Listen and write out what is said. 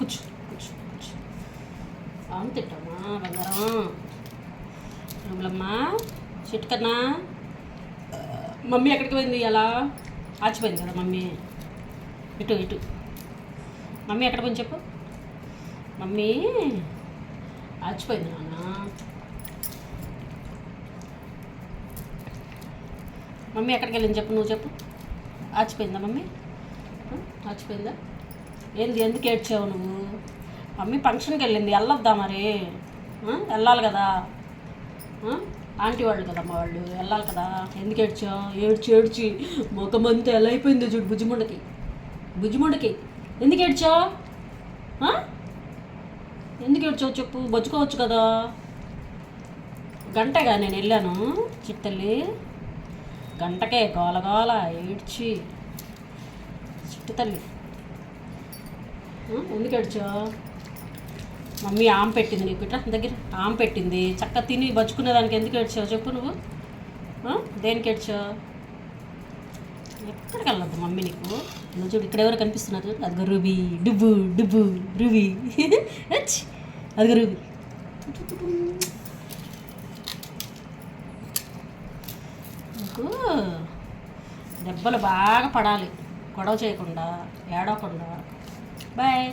కూర్చో కూర్చో కూర్చో. అవును తింటామా బంగారం. రూములమ్మా చిట్కన్నా. మమ్మీ ఎక్కడికి పోయింది అలా ఆచిపోయింది కదా మమ్మీ. ఇటు ఇటు మమ్మీ ఎక్కడ పోయింది చెప్పు. మమ్మీ ఆచిపోయింది నాన్న. మమ్మీ ఎక్కడికి వెళ్ళింది చెప్పు, నువ్వు చెప్పు. ఆచిపోయిందా మమ్మీ? ఆచిపోయిందా? ఏంది ఎందుకు ఏడ్చావు నువ్వు? మమ్మీ ఫంక్షన్కి వెళ్ళింది, వెళ్ళొద్దా మరి? వెళ్ళాలి కదా, ఆంటీ వాళ్ళు కదమ్మా వాళ్ళు, వెళ్ళాలి కదా. ఎందుకు ఏడ్చావు? ఏడ్చి ముఖమంతా ఎలా అయిపోయిందో చూడు. బుజ్జిముండకి ఎందుకు ఏడ్చావు? ఎందుకు ఏడ్చావు చెప్పు, బొచ్చుకోవచ్చు కదా. గంటగా నేను వెళ్ళాను చిట్టల్లి, గంటకే గోలగోల ఏడ్చి. చిట్టు తల్లి ఎందుకు ఏడ్చావు? మమ్మీ ఆమె పెట్టింది నీకు ఇట్లా దగ్గర, ఆమె పెట్టింది చక్క తిని బచ్చుకునేదానికి. ఎందుకు ఏడ్చావు చెప్పు నువ్వు? దేనికి ఏడ్చావు? ఎక్కడికి వెళ్ళొద్దు మమ్మీ నీకు. నువ్వు చూడు ఇక్కడ ఎవరు కనిపిస్తున్నారు చూడు, అదిగో రూబీ, డుబ్బు డుబ్బు రూబీ. అదిగో రూబీ. నీకు దెబ్బలు బాగా పడాలి, గొడవ చేయకుండా, ఏడవకుండా. బాయ్.